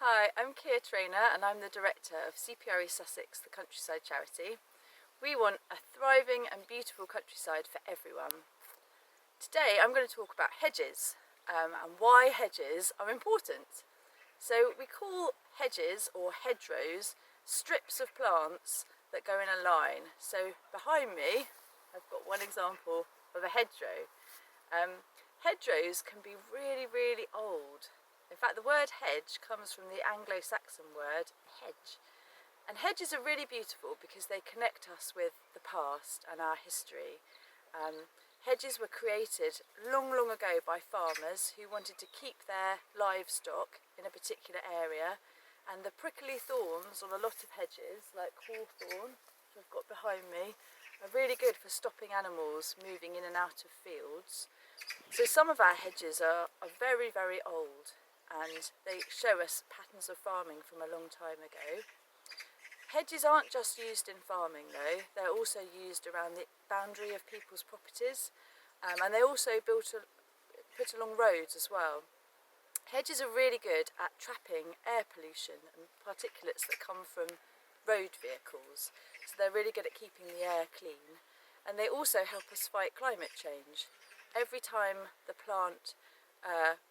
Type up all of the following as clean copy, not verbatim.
Hi, I'm Kia Trainer and I'm the director of E.Y.E Sussex, the countryside charity. We want a thriving and beautiful countryside for everyone. Today I'm going to talk about hedges and why hedges are important. So we call hedges or hedgerows strips of plants that go in a line. So behind me I've got one example of a hedgerow. Hedgerows can be really old. In fact, the word hedge comes from the Anglo-Saxon word hedge. And hedges are really beautiful because they connect us with the past and our history. Hedges were created long ago by farmers who wanted to keep their livestock in a particular area, and the prickly thorns on a lot of hedges, like hawthorn, which I've got behind me, are really good for stopping animals moving in and out of fields. So some of our hedges are very old, and they show us patterns of farming from a long time ago. Hedges aren't just used in farming though, they're also used around the boundary of people's properties, and they also put along roads as well. Hedges are really good at trapping air pollution and particulates that come from road vehicles, so they're really good at keeping the air clean, and they also help us fight climate change. Every time the plant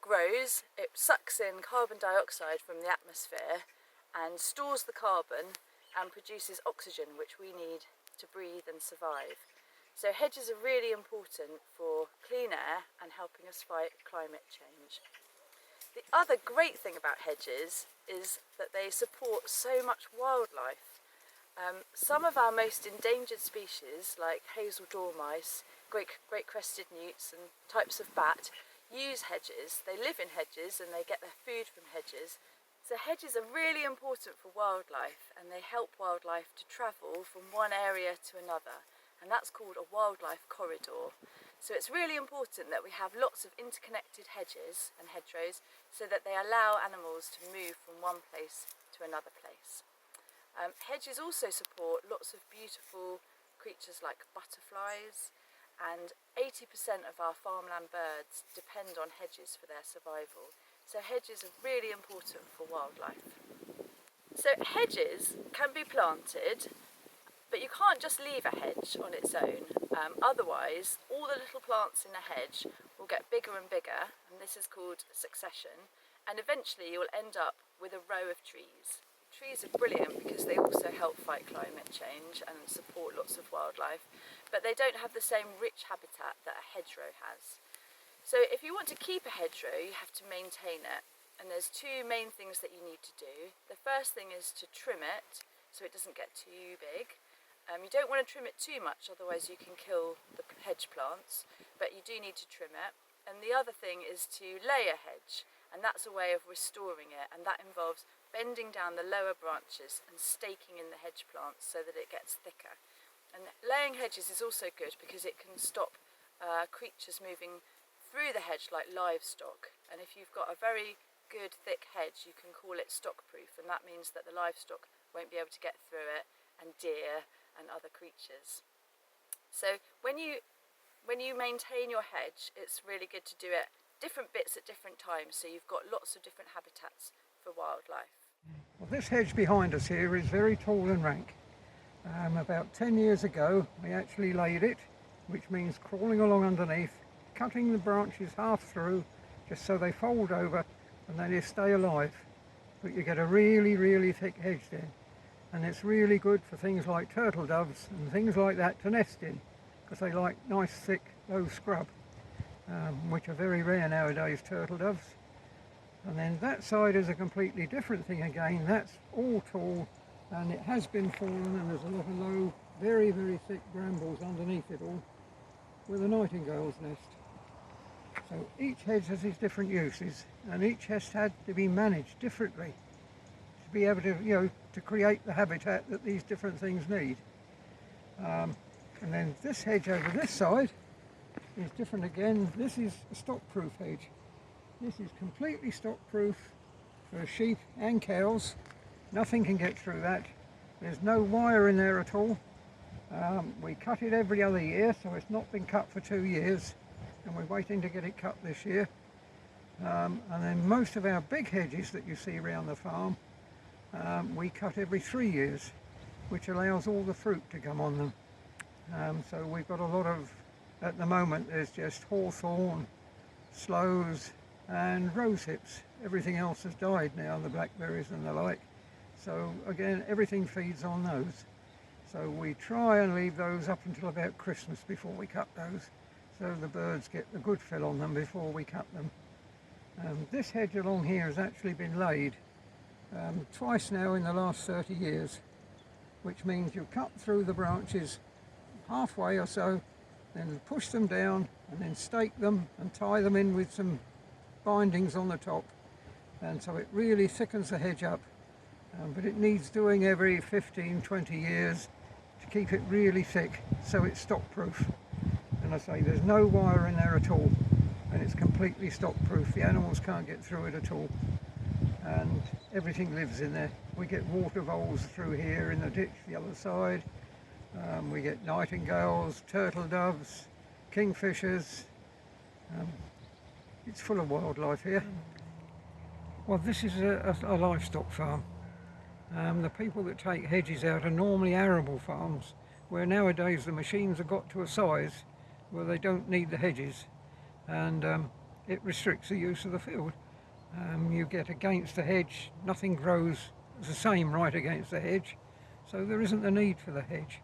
grows, it sucks in carbon dioxide from the atmosphere and stores the carbon and produces oxygen, which we need to breathe and survive. So hedges are really important for clean air and helping us fight climate change. The other great thing about hedges is that they support so much wildlife. Some of our most endangered species, like hazel dormice, great crested newts and types of bat, use hedges. They live in hedges and they get their food from hedges. So hedges are really important for wildlife, and they help wildlife to travel from one area to another, and that's called a wildlife corridor. So it's really important that we have lots of interconnected hedges and hedgerows so that they allow animals to move from one place to another place. Hedges also support lots of beautiful creatures like butterflies, and 80% of our farmland birds depend on hedges for their survival. So hedges are really important for wildlife. So hedges can be planted, but you can't just leave a hedge on its own. Otherwise, all the little plants in a hedge will get bigger and bigger, and this is called succession, and eventually you'll end up with a row of trees. Trees are brilliant because they also help fight climate change and support lots of wildlife, but they don't have the same rich habitat that a hedgerow has. So if you want to keep a hedgerow, you have to maintain it, and there's two main things that you need to do. The first thing is to trim it so it doesn't get too big. You don't want to trim it too much, otherwise you can kill the hedge plants, but you do need to trim it. And the other thing is to lay a hedge, and that's a way of restoring it, and that involves bending down the lower branches and staking in the hedge plants so that it gets thicker. And laying hedges is also good because it can stop creatures moving through the hedge like livestock, and if you've got a very good thick hedge you can call it stock proof, and that means that the livestock won't be able to get through it, and deer and other creatures. So when you maintain your hedge, it's really good to do it different bits at different times, so you've got lots of different habitats for wildlife. Well, this hedge behind us here is very tall and rank. About 10 years ago we actually laid it, which means crawling along underneath, cutting the branches half through just so they fold over and they stay alive. But you get a really thick hedge then, and it's really good for things like turtle doves and things like that to nest in, because they like nice thick low scrub, which are very rare nowadays, turtle doves. And then that side is a completely different thing again. That's all tall, and it has been fallen, and there's a lot of low, very thick brambles underneath it all, with a nightingale's nest. So each hedge has its different uses, and each has had to be managed differently to be able to, to create the habitat that these different things need. And then this hedge over this side is different again. This is a stock-proof hedge. This is completely stock-proof for sheep and cows. Nothing can get through that. There's no wire in there at all. We cut it every other year, so it's not been cut for 2 years, and we're waiting to get it cut this year. And then most of our big hedges that you see around the farm, we cut every 3 years, which allows all the fruit to come on them. So we've got a lot of, at the moment there's just hawthorn, sloes and rose hips. Everything else has died now, the blackberries and the like. So again, everything feeds on those. So we try and leave those up until about Christmas before we cut those, so the birds get the good fill on them before we cut them. This hedge along here has actually been laid twice now in the last 30 years, which means you cut through the branches halfway or so, then push them down and then stake them and tie them in with some bindings on the top, and so it really thickens the hedge up. But it needs doing every 15-20 years to keep it really thick so it's stock proof. And I say there's no wire in there at all, and it's completely stock proof. The animals can't get through it at all, and everything lives in there. We get water voles through here in the ditch the other side. We get nightingales, turtle doves, kingfishers. It's full of wildlife here. Well, this is a livestock farm. The people that take hedges out are normally arable farms, where nowadays the machines have got to a size where they don't need the hedges, and it restricts the use of the field. You get against the hedge, nothing grows the same right against the hedge, so there isn't the need for the hedge.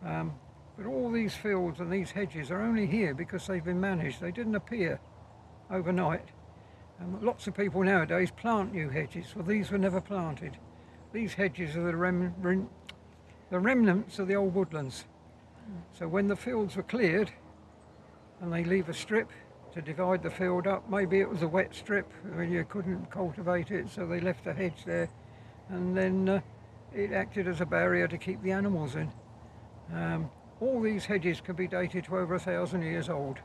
But all these fields and these hedges are only here because they've been managed. They didn't appear overnight. Lots of people nowadays plant new hedges. Well, these were never planted. These hedges are the remnants of the old woodlands. So when the fields were cleared and they leave a strip to divide the field up, maybe it was a wet strip when you couldn't cultivate it, so they left a hedge there, and then it acted as a barrier to keep the animals in. All these hedges can be dated to over 1,000 years old,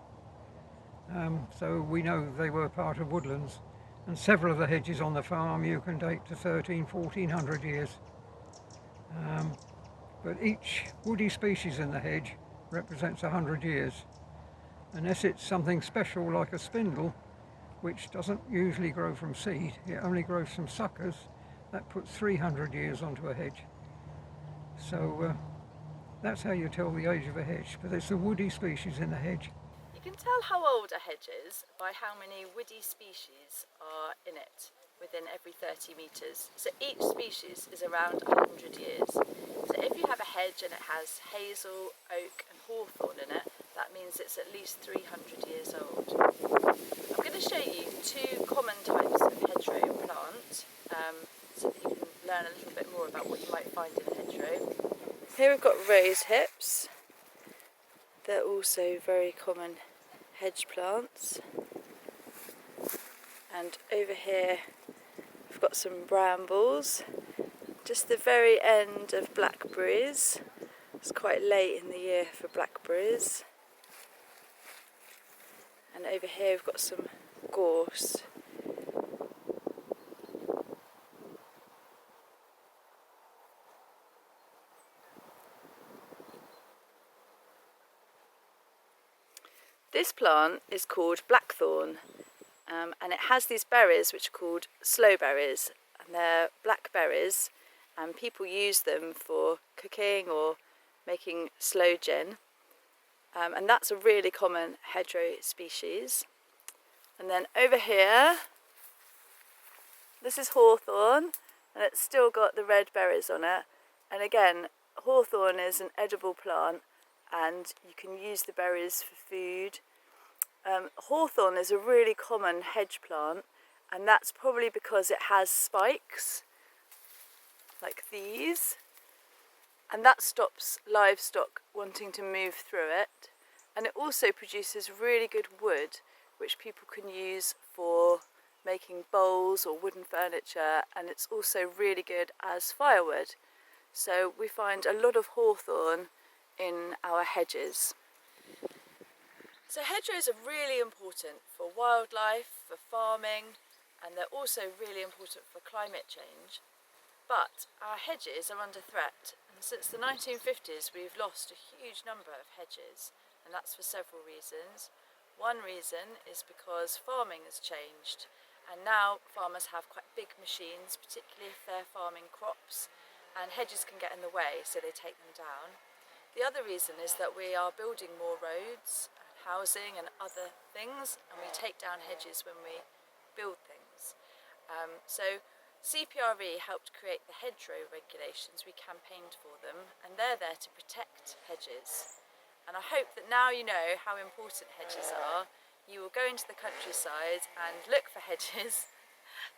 so we know they were part of woodlands. And several of the hedges on the farm you can date to 1400 years. But each woody species in the hedge represents 100 years. Unless it's something special like a spindle, which doesn't usually grow from seed, it only grows from suckers, that puts 300 years onto a hedge. So that's how you tell the age of a hedge, but it's the woody species in the hedge. You can tell how old a hedge is by how many woody species are in it within every 30 metres. So each species is around 100 years. So if you have a hedge and it has hazel, oak and hawthorn in it, that means it's at least 300 years old. I'm going to show you two common types of hedgerow plant so that you can learn a little bit more about what you might find in a hedgerow. Here we've got rose hips. They're also very common hedge plants, and over here we've got some brambles, just the very end of blackberries. It's quite late in the year for blackberries, and over here we've got some gorse. This plant is called blackthorn, and it has these berries which are called sloe berries, and they're black berries, and people use them for cooking or making sloe gin, and that's a really common hedgerow species. And then over here, this is hawthorn, and it's still got the red berries on it, and again, hawthorn is an edible plant and you can use the berries for food. Hawthorn is a really common hedge plant, and that's probably because it has spikes like these, and that stops livestock wanting to move through it, and it also produces really good wood which people can use for making bowls or wooden furniture, and it's also really good as firewood. So we find a lot of hawthorn in our hedges. So hedgerows are really important for wildlife, for farming, and they're also really important for climate change. But our hedges are under threat, and since the 1950s we've lost a huge number of hedges, and that's for several reasons. One reason is because farming has changed, and now farmers have quite big machines, particularly if they're farming crops, and hedges can get in the way, so they take them down. The other reason is that we are building more roads, housing and other things, and we take down hedges when we build things. So CPRE helped create the hedgerow regulations. We campaigned for them, and they're there to protect hedges. And I hope that now you know how important hedges are, you will go into the countryside and look for hedges.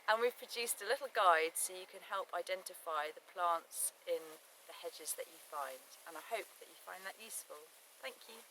And we've produced a little guide so you can help identify the plants in the hedges that you find. And I hope that you find that useful. Thank you.